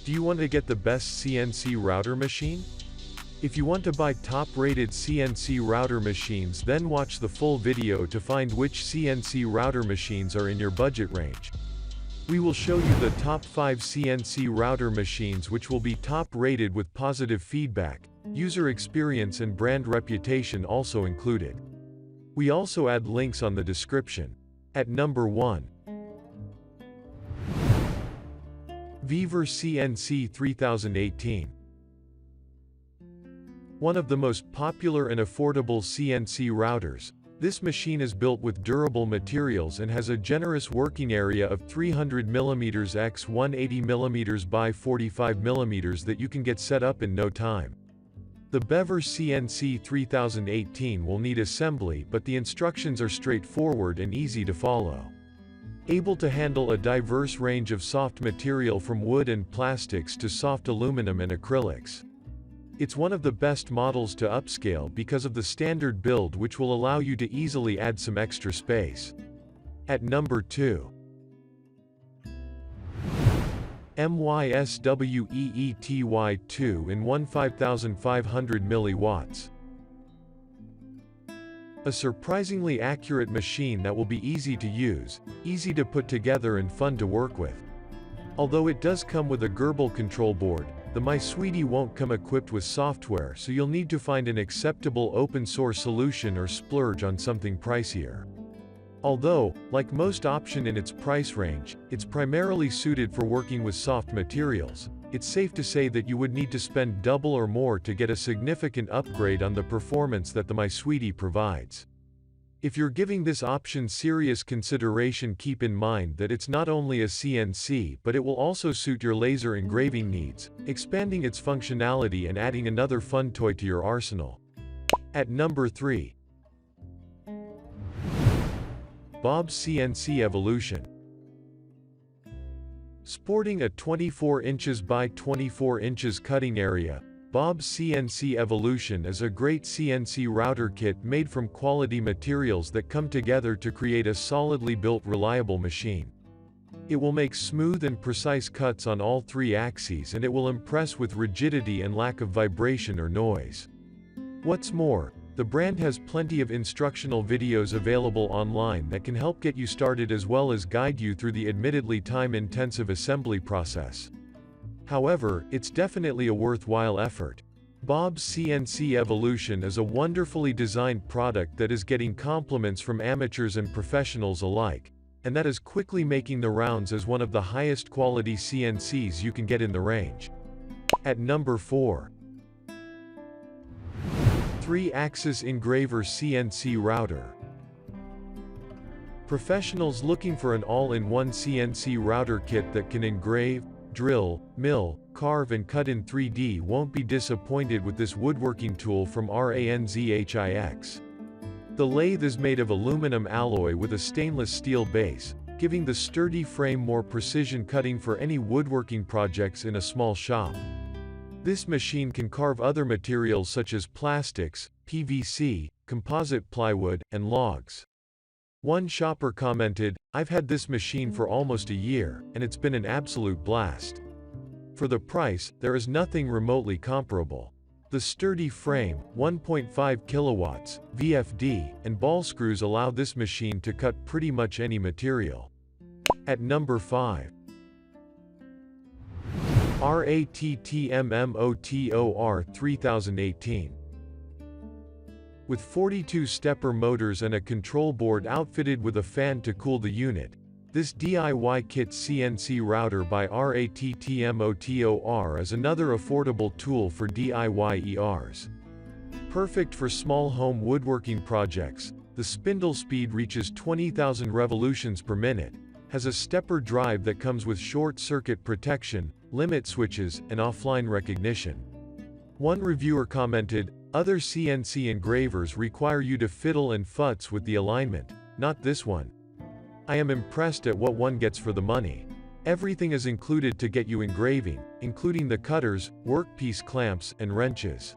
Do you want to get the best CNC router machine? If you want to buy top-rated CNC router machines, then watch the full video to find which CNC router machines are in your budget range. We will show you the top 5 CNC router machines which will be top-rated with positive feedback, user experience and brand reputation also included. We also add links on the description. At number 1. VEVOR CNC 3018. One of the most popular and affordable CNC routers, this machine is built with durable materials and has a generous working area of 300 mm x 180 mm by 45 mm that you can get set up in no time. The VEVOR CNC 3018 will need assembly, but the instructions are straightforward and easy to follow. Able to handle a diverse range of soft material from wood and plastics to soft aluminum and acrylics. It's one of the best models to upscale because of the standard build, which will allow you to easily add some extra space. At number 2. MYSWEETY 2-in-1 5500 mW. A surprisingly accurate machine that will be easy to use, easy to put together and fun to work with. Although it does come with a Gerbil control board, the MYSWEETY won't come equipped with software, so you'll need to find an acceptable open-source solution or splurge on something pricier. Although, like most options in its price range, it's primarily suited for working with soft materials, it's safe to say that you would need to spend double or more to get a significant upgrade on the performance that the MYSWEETY provides. If you're giving this option serious consideration, keep in mind that it's not only a CNC, but it will also suit your laser engraving needs, expanding its functionality and adding another fun toy to your arsenal. At number 3. BobsCNC Evolution. Sporting a 24 inches by 24 inches cutting area, BobsCNC Evolution is a great CNC router kit made from quality materials that come together to create a solidly built, reliable machine. It will make smooth and precise cuts on all 3 axes, and it will impress with rigidity and lack of vibration or noise. What's more, the brand has plenty of instructional videos available online that can help get you started as well as guide you through the admittedly time-intensive assembly process. However, it's definitely a worthwhile effort. BobsCNC Evolution is a wonderfully designed product that is getting compliments from amateurs and professionals alike, and that is quickly making the rounds as one of the highest quality CNCs you can get in the range. At number 4. 3-axis Engraver CNC router. Professionals looking for an all-in-one CNC router kit that can engrave, drill, mill, carve and cut in 3D won't be disappointed with this woodworking tool from RATTMMOTOR. The lathe is made of aluminum alloy with a stainless steel base, giving the sturdy frame more precision cutting for any woodworking projects in a small shop. This machine can carve other materials such as plastics, PVC, composite plywood, and logs. One shopper commented, "I've had this machine for almost a year, and it's been an absolute blast." For the price, there is nothing remotely comparable. The sturdy frame, 1.5 kilowatts, VFD, and ball screws allow this machine to cut pretty much any material. At number 5. RATTMMOTOR 3018. With 42 stepper motors and a control board outfitted with a fan to cool the unit, this DIY kit CNC router by RATTMMOTOR is another affordable tool for DIYers. Perfect for small home woodworking projects, the spindle speed reaches 20,000 revolutions per minute, has a stepper drive that comes with short-circuit protection, limit switches, and offline recognition. One reviewer commented, "Other CNC engravers require you to fiddle and futz with the alignment, not this one. I am impressed at what one gets for the money. Everything is included to get you engraving, including the cutters, workpiece clamps, and wrenches."